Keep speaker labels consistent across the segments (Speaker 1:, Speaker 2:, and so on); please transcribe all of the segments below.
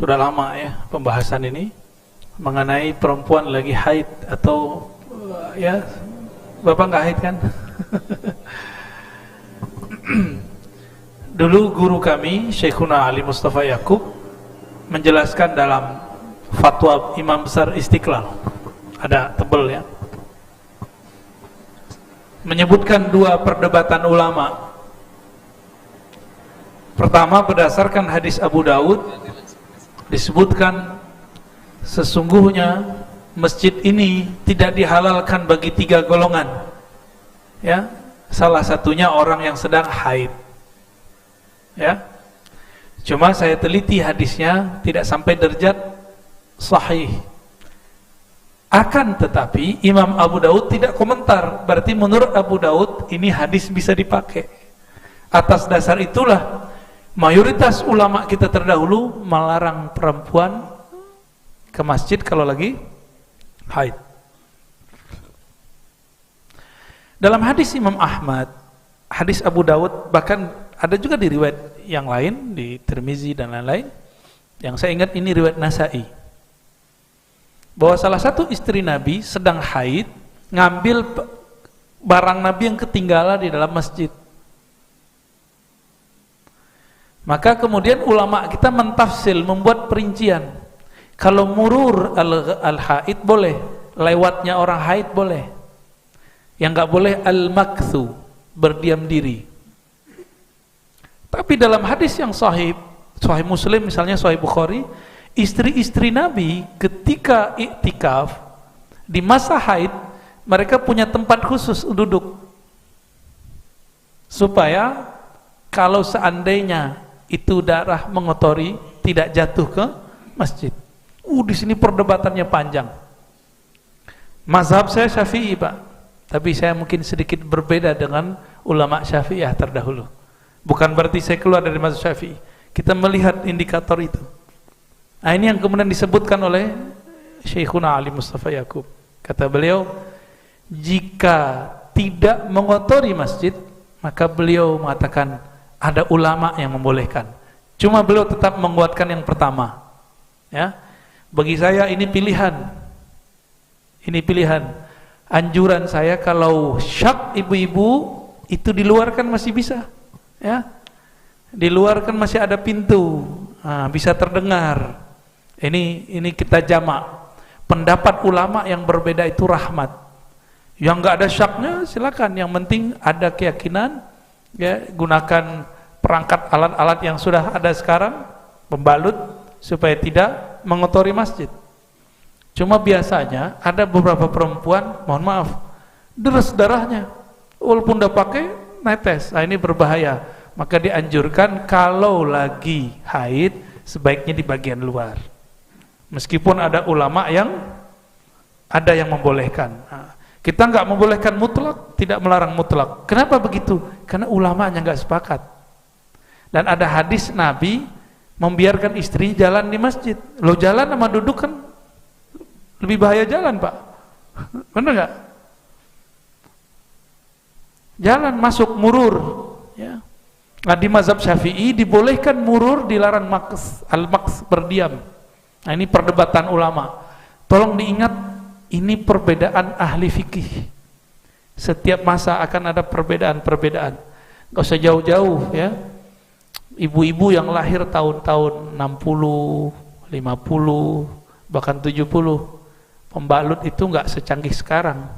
Speaker 1: Sudah lama ya pembahasan ini mengenai perempuan lagi haid atau ya Bapak nggak haid kan? Dulu guru kami Syekhuna Ali Mustafa Yakub menjelaskan dalam fatwa Imam Besar Istiqlal, ada tebel ya, menyebutkan dua perdebatan ulama. Pertama, berdasarkan hadis Abu Daud disebutkan sesungguhnya masjid ini tidak dihalalkan bagi tiga golongan ya, salah satunya orang yang sedang haid ya. Cuma saya teliti hadisnya tidak sampai derajat sahih. Akan tetapi Imam Abu Daud tidak komentar, berarti menurut Abu Daud ini hadis bisa dipakai. Atas dasar itulah mayoritas ulama kita terdahulu melarang perempuan ke masjid kalau lagi haid. Dalam hadis Imam Ahmad, hadis Abu Daud, bahkan ada juga di riwayat yang lain, di Tirmizi dan lain-lain, yang saya ingat ini riwayat Nasa'i, bahwa salah satu istri Nabi sedang haid ngambil barang Nabi yang ketinggalan di dalam masjid. Maka kemudian ulama kita mentafsil, membuat perincian. Kalau murur al-haid boleh, lewatnya orang haid boleh. Yang enggak boleh al-makthu, berdiam diri. Tapi dalam hadis yang sahih, sahih Muslim misalnya, sahih Bukhari, istri-istri Nabi ketika iktikaf di masa haid, mereka punya tempat khusus duduk. Supaya kalau seandainya itu darah mengotori tidak jatuh ke masjid. Di sini perdebatannya panjang. Mazhab saya Syafi'i, Pak. Tapi saya mungkin sedikit berbeda dengan ulama Syafi'iyah terdahulu. Bukan berarti saya keluar dari mazhab Syafi'i. Kita melihat indikator itu. Nah, ini yang kemudian disebutkan oleh Syekhuna Ali Mustafa Yakub. Kata beliau, jika tidak mengotori masjid, maka beliau mengatakan ada ulama yang membolehkan. Cuma beliau tetap menguatkan yang pertama. Ya, bagi saya ini pilihan. Ini pilihan. Anjuran saya kalau syak ibu-ibu itu di luar kan masih bisa. Ya, di luar kan masih ada pintu, bisa terdengar. Ini kita jamak. Pendapat ulama yang berbeda itu rahmat. Yang enggak ada syaknya silakan. Yang penting ada keyakinan. Ya, gunakan perangkat alat-alat yang sudah ada sekarang, pembalut supaya tidak mengotori masjid. Cuma biasanya ada beberapa perempuan, mohon maaf, deras darahnya, walaupun udah pakai netes. Nah, ini berbahaya. Maka dianjurkan kalau lagi haid sebaiknya di bagian luar. Meskipun ada ulama yang membolehkan. Nah, kita nggak membolehkan mutlak, tidak melarang mutlak. Kenapa begitu? Karena ulamanya nggak sepakat. Dan ada hadis Nabi membiarkan istri jalan di masjid. Lo jalan sama duduk kan lebih bahaya jalan, Pak. Benar nggak? Jalan masuk murur. Ya. Nah, di mazhab Syafi'i dibolehkan murur, dilarang al-maks, berdiam. Nah, ini perdebatan ulama. Tolong diingat, ini perbedaan ahli fikih. Setiap masa akan ada perbedaan-perbedaan. Gak usah jauh-jauh ya. Ibu-ibu yang lahir tahun-tahun 60, 50, bahkan 70, pembalut itu gak secanggih sekarang.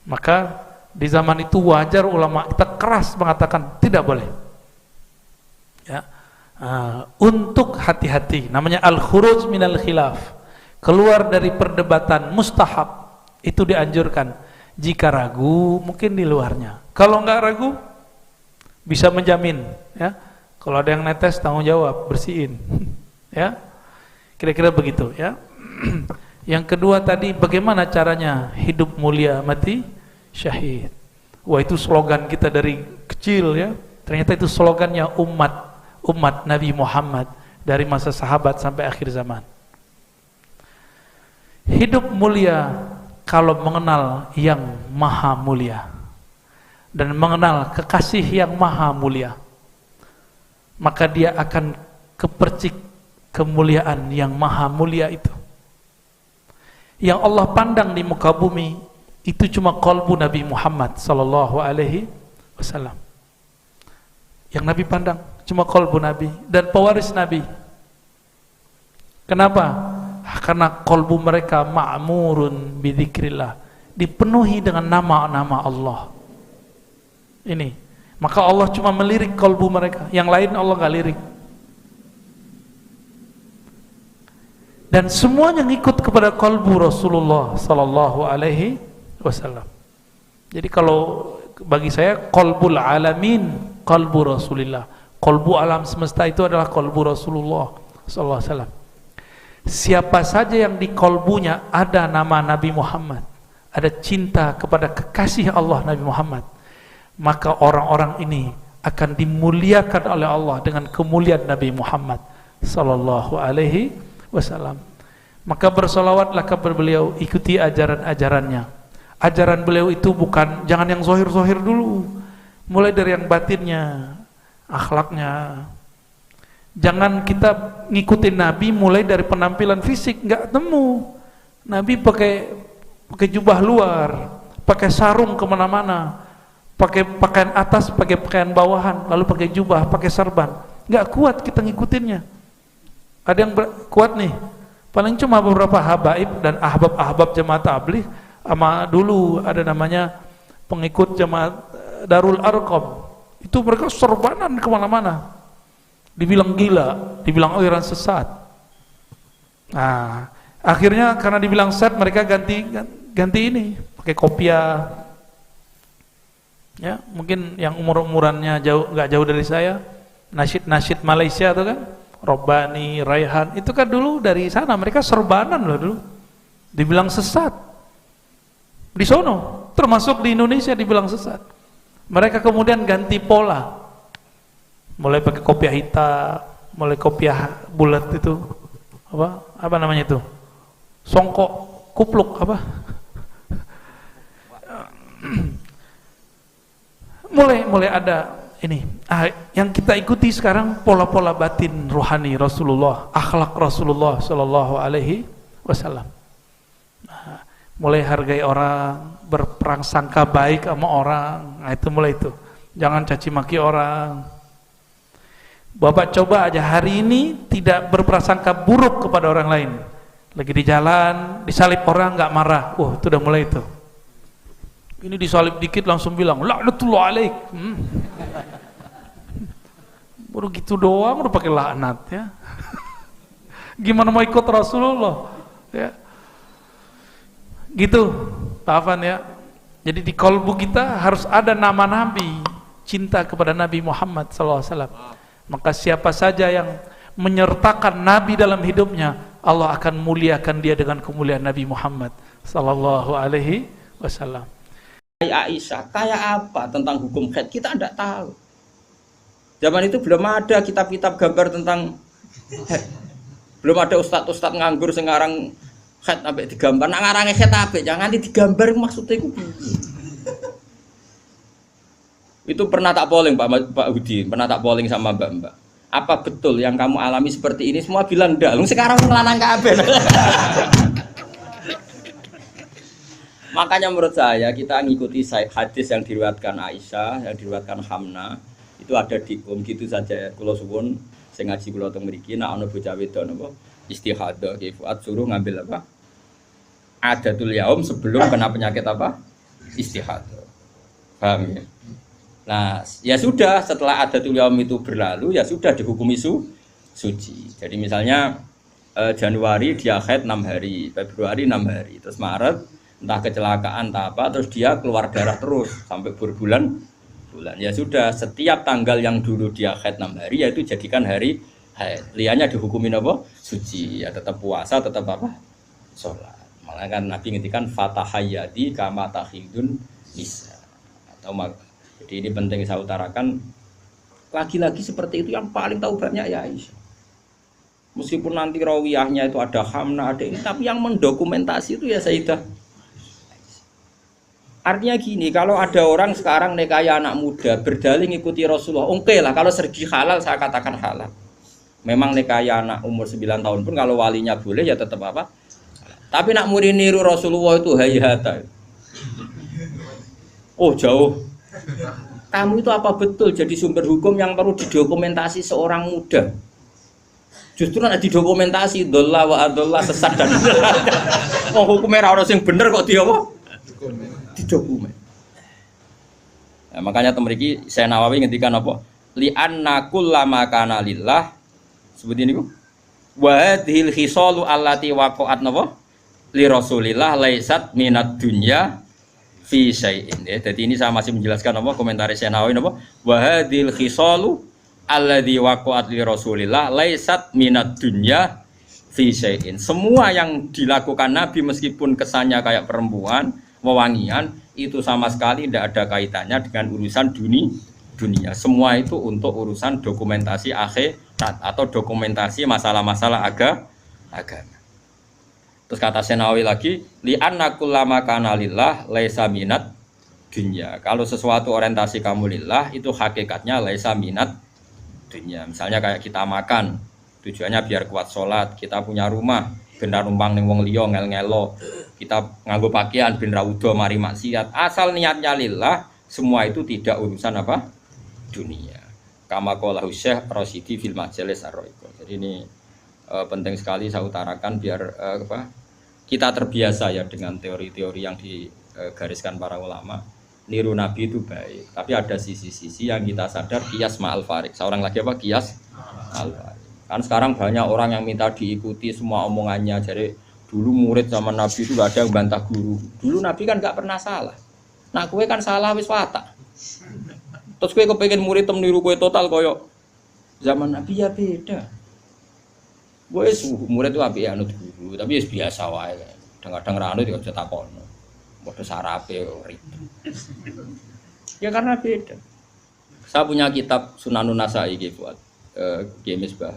Speaker 1: Maka di zaman itu wajar ulama kita keras mengatakan tidak boleh. Ya. Untuk hati-hati, namanya al-khuruj minal khilaf, keluar dari perdebatan mustahab, itu dianjurkan. Jika ragu mungkin di luarnya, kalau nggak ragu bisa menjamin ya, kalau ada yang netes tanggung jawab, bersihin ya, kira-kira begitu ya. Yang kedua tadi, bagaimana caranya hidup mulia mati syahid. Wah, itu slogan kita dari kecil ya, ternyata itu slogannya umat Nabi Muhammad dari masa sahabat sampai akhir zaman. Hidup mulia kalau mengenal yang maha mulia dan mengenal kekasih yang maha mulia, maka dia akan kepercik kemuliaan yang maha mulia itu. Yang Allah pandang di muka bumi itu cuma qalbu Nabi Muhammad sallallahu alaihi wasallam. Yang Nabi pandang cuma qalbu Nabi dan pewaris Nabi. Kenapa? Karena qalbu mereka ma'murun bidzikrillah, dipenuhi dengan nama-nama Allah. Ini, maka Allah cuma melirik qalbu mereka, yang lain Allah gak lirik. Dan semuanya ngikut kepada qalbu Rasulullah sallallahu alaihi wasallam. Jadi kalau bagi saya qalbul alamin qalbu Rasulillah. Qalbu alam semesta itu adalah qalbu Rasulullah sallallahu alaihi wasallam. Siapa saja yang di qalbunya ada nama Nabi Muhammad, ada cinta kepada kekasih Allah Nabi Muhammad, maka orang-orang ini akan dimuliakan oleh Allah dengan kemuliaan Nabi Muhammad sallallahu alaihi wasallam. Maka bersolawatlah kepada beliau, ikuti ajaran-ajarannya. Ajaran beliau itu bukan, jangan yang zohir-zohir dulu, mulai dari yang batinnya, akhlaknya. Jangan kita ngikutin Nabi mulai dari penampilan fisik, nggak temu. Nabi pakai jubah luar, pakai sarung kemana-mana, pakai pakaian atas, pakai pakaian bawahan, lalu pakai jubah, pakai sarban. Nggak kuat kita ngikutinnya. Ada yang kuat nih, paling cuma beberapa habaib dan ahbab-ahbab jemaah tabligh, sama dulu ada namanya pengikut jemaah Darul Arqam, itu mereka serbanan kemana-mana, dibilang gila, dibilang aliran sesat. Nah, akhirnya karena dibilang sesat, mereka ganti ini, pakai kopiah. Ya, mungkin yang umur-umurannya nggak jauh dari saya, nasyid Malaysia tuh kan, Robbani, Raihan, itu kan dulu dari sana, mereka serbanan loh dulu, dibilang sesat di sono, termasuk di Indonesia dibilang sesat. Mereka kemudian ganti pola, mulai pakai kopiah hitam, mulai kopiah bulat itu, apa namanya itu, songkok, kupluk apa, mulai ada ini. Yang kita ikuti sekarang pola-pola batin rohani Rasulullah, akhlak Rasulullah sallallahu alaihi wasallam. Mulai hargai orang, berprasangka baik sama orang. Nah, itu mulai itu. Jangan caci maki orang. Bapak coba aja hari ini tidak berprasangka buruk kepada orang lain. Lagi di jalan, disalib orang nggak marah. Itu udah mulai itu. Ini disalib dikit langsung bilang laknatullah alaik. Baru gitu doang udah pakai laknat ya. Gimana mau ikut Rasulullah ya? Gitu Pak Afan ya. Jadi di kalbu kita harus ada nama Nabi, cinta kepada Nabi Muhammad SAW. Maka siapa saja yang menyertakan Nabi dalam hidupnya, Allah akan muliakan dia dengan kemuliaan Nabi Muhammad sallallahu alaihi wasallam.
Speaker 2: Aisyah, kayak apa tentang hukum haid kita tidak tahu. Zaman itu belum ada kitab-kitab gambar tentang haid. Belum ada ustadz-ustadz nganggur sekarang haid sampai digambar. Nak ngarang haid apa? Jangan digambar maksudnya itu. Itu pernah tak polling Pak Hudi, pernah tak polling sama Mbak. Apa betul yang kamu alami seperti ini? Semua bilang enggak. Sekarang ngelanang kabeh. Makanya menurut saya kita ngikuti hadis yang diriwayatkan Aisyah, yang diriwayatkan Hamna, itu ada di gitu saja. Kula suwun sing ngaji kula teng mriki nek ana bocah wedok napa istihadah ki Fuad suruh ngambil apa? Adatul yaum sebelum kena penyakit apa? Istihadah. Paham ya? Nah, ya sudah setelah adatul yaum itu berlalu ya sudah dihukumi suci. Jadi misalnya Januari dia haid 6 hari, Februari 6 hari, terus Maret entah kecelakaan entah apa, terus dia keluar darah terus sampai berbulan-bulan. Ya sudah, setiap tanggal yang dulu dia haid 6 hari yaitu jadikan hari haid. Liannya dihukumin apa? Suci. Ya tetap puasa, tetap apa? Sholat. Malah kan Nabi ngintikan fatahayyadi kama tahidun nisa. Atau jadi ini penting saya utarakan, lagi-lagi seperti itu yang paling tahu banyak ya Aisyah. Meskipun nanti rawiyahnya itu ada Hamna, ada ini, tapi yang mendokumentasi itu ya Sayyidah. Artinya gini, kalau ada orang sekarang nekaya anak muda berdalih ngikuti Rasulullah, oke lah kalau segi halal saya katakan halal. Memang nikah anak umur 9 tahun pun kalau walinya boleh ya tetap apa? Tapi nak muri niru Rasulullah itu hayata. Oh jauh. Kamu itu apa betul jadi sumber hukum yang perlu didokumentasi seorang muda? Justru nak didokumentasi dolla wa adolla sesat dan oh hukumnya orang yang bener kok dia apa? Didokumen. Nah, makanya temeriki saya Nawawi ngendikan apa? Li anna kullama kana lillah seperti ini kok. Wa hadhil khisalu allati waqa'at napa? Li Rasulillah laisat minad dunya fi syai'in. Jadi ini saya masih menjelaskan apa komentar saya Nawawi apa? Wa hadhil khisalu alladzi waqa'at li Rasulillah laisat minad dunya fi syai'in. Semua yang dilakukan Nabi meskipun kesannya kayak perempuan, wewangian, itu sama sekali tidak ada kaitannya dengan urusan dunia. Semua itu untuk urusan dokumentasi akhirat atau dokumentasi masalah-masalah agama. Terus kata Senawi lagi, li anna kullama kana lillah laisa minat dunya. Kalau sesuatu orientasi kamu lillah itu hakikatnya laisa minat dunya. Misalnya kayak kita makan, tujuannya biar kuat sholat, kita punya rumah, benar numpang ning wong liya ngel-ngelo. Kita nganggo pakaian ben ra udo mari maksiat. Asal niatnya lillah, semua itu tidak urusan apa? Dunia. Kama qala Syekh Rasyidi fil Majalis Ar-Raiqah. Jadi ini penting sekali saya utarakan biar kita terbiasa ya dengan teori-teori yang digariskan para ulama. Niru Nabi itu baik, tapi ada sisi-sisi yang kita sadar kias ma'al farik. Seorang lagi apa? Kias ma'al farik. Kan sekarang banyak orang yang minta diikuti semua omongannya. Jadi dulu murid zaman Nabi itu gak ada yang bantah guru. Dulu Nabi kan gak pernah salah. Nah kue kan salah wis watak. Terus kue kepengen murid niru kue total koyo zaman Nabi ya beda. Gue murid itu api anut guru, tapi ya biasa wae. Kadang-kadang rano juga bisa takono. Bodoh sarape ribet. Ya karena beda. Saya punya kitab Sunanun Nasa'i buat Misbah.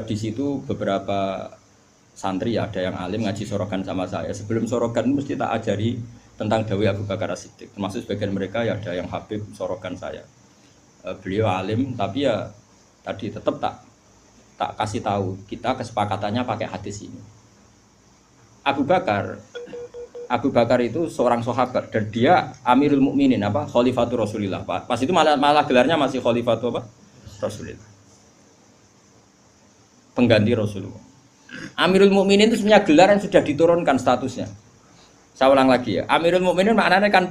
Speaker 2: Di situ beberapa santri ada yang alim ngaji sorogan sama saya. Sebelum sorogan mesti tak ajari tentang Dawi Abu Bakar As-Siddiq. Termasuk sebagian mereka ya ada yang habib sorogan saya. Beliau alim, tapi ya tadi tetap tak kasih tahu kita kesepakatannya pakai hadis ini. Abu Bakar itu seorang sahabat dan dia Amirul Mukminin Khalifatul Rasulillah. Pas itu malah gelarnya masih Khalifatul Rasulillah. Pengganti Rasulullah. Amirul Mukminin itu sebenarnya gelar yang sudah diturunkan statusnya. Saya ulang lagi ya. Amirul Mukminin maknanya kan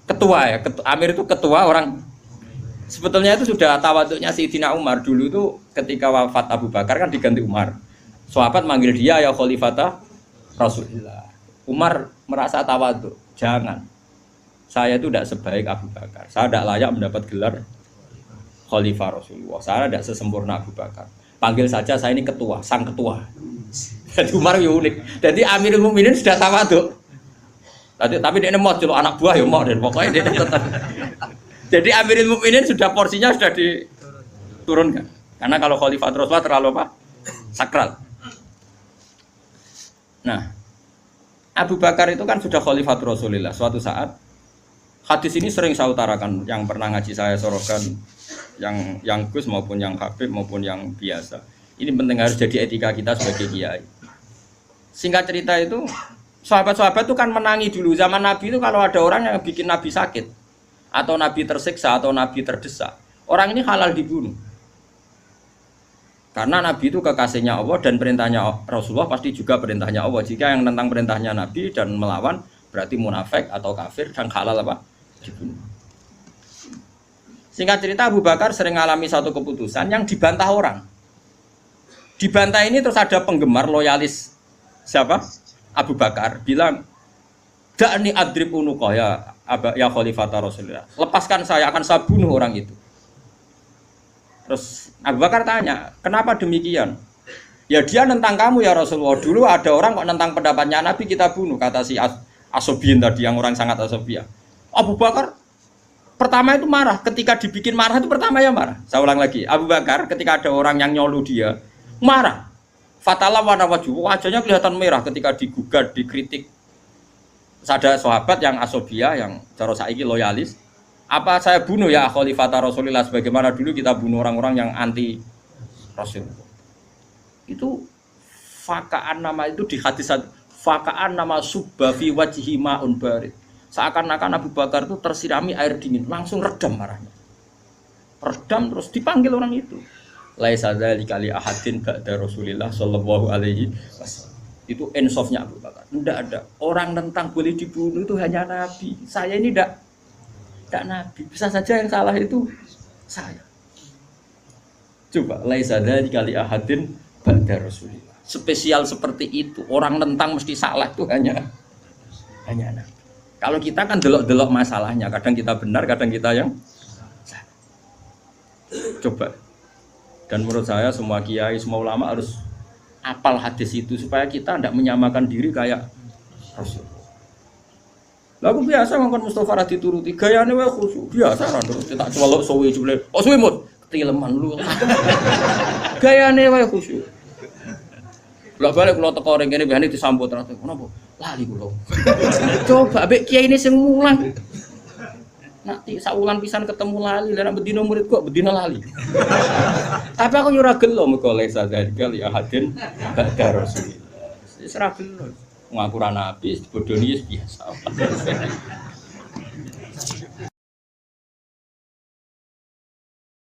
Speaker 2: ketua ya. Amir itu ketua orang. Sebetulnya itu sudah tawaduknya Sayyidina Umar dulu itu ketika wafat Abu Bakar kan diganti Umar. Sahabat manggil dia ya Khalifata Rasulullah. Umar merasa tawaduk. Jangan. Saya itu tidak sebaik Abu Bakar. Saya tidak layak mendapat gelar Khalifah Rasulullah. Saya tidak sesempurna Abu Bakar. Panggil saja saya ini ketua, sang ketua. Jadi Umar ya unik. Jadi Amirul Mukminin sudah tawaduk. Tapi dia mau celuk anak buah ya mau dan pokoknya dia tetap. Jadi Amirul Mukminin sudah porsinya sudah diturunkan. Karena kalau Khalifah Rasulullah terlalu sakral. Nah, Abu Bakar itu kan sudah Khalifah Rasulullah. Suatu saat hadis ini sering saya utarakan yang pernah ngaji saya sorokan yang Gus maupun yang Habib maupun yang biasa. Ini penting harus jadi etika kita sebagai kiai. Singkat cerita itu sahabat-sahabat itu kan menangi dulu zaman Nabi itu kalau ada orang yang bikin Nabi sakit atau Nabi tersiksa atau Nabi terdesak, orang ini halal dibunuh. Karena Nabi itu kekasihnya Allah dan perintahnya Rasulullah pasti juga perintahnya Allah. Jika yang tentang perintahnya Nabi dan melawan berarti munafik atau kafir dan halal dibunuh. Singkat cerita Abu Bakar sering mengalami satu keputusan yang dibantah orang. Dibantah ini terus ada penggemar loyalis siapa? Abu Bakar bilang, "Da'ni adrib unuqah ya Khalifata Rasulullah. Lepaskan saya akan saya bunuh orang itu." Terus Abu Bakar tanya, "Kenapa demikian?" "Ya dia nentang kamu ya Rasulullah. Dulu ada orang kok nentang pendapatnya Nabi kita bunuh," kata si Asobiyin tadi yang orang sangat asobiyah. Abu Bakar pertama itu marah, ketika dibikin marah itu pertama ya marah. Saya ulang lagi, Abu Bakar ketika ada orang yang nyolu dia, marah. Fatalah warna wajahnya kelihatan merah ketika digugat, dikritik. Terus ada sahabat yang asobiyah, yang cara saiki loyalis, Apa saya bunuh ya khalifata Rasulillah sebagaimana dulu kita bunuh orang-orang yang anti Rasul. Itu fakaan nama itu di hadis fakaan nama subba fi wajhi ma'un barid. Seakan-akan Abu Bakar itu tersirami air dingin, langsung redam marahnya. Redam terus dipanggil orang itu. Laisa dzalika li ahadin ba'da Rasulillah sallallahu alaihi wasallam. Itu ensofnya Abu Bakar. Tidak ada orang tentang boleh dibunuh itu hanya Nabi. Saya ini tidak Nabi. Bisa saja yang salah itu saya. Coba laisa dzalika li ahadin ba'da Rasulillah. Spesial seperti itu. Orang tentang mesti salah itu hanya Nabi. Kalau kita kan delok-delok masalahnya, kadang kita benar, kadang kita yang salah. Coba. Dan menurut saya semua kiai, semua ulama harus apal hadis itu supaya kita tidak menyamakan diri kayak Rasul. Lagu biasa ngomong Mustafa radhi turuti gayane wae khusyuk biasa ra terus tak celok suwe jebule. Oh suwe mut ketileman lu. Gayane wae khusyuk. Lah balik kula teko ring kene biasane disambut ra kenapa? Lali kula. Coba mbek kiai ini sing mulang. Nanti saulan pisan ketemu lali, lah bedino murid kok bedino lali. Tapi aku yo ora gelo mergo lesa dari kali ahadin ba'da Rasulillah. Wis ora gelo. Ngaku ra nabi bodoni biasa.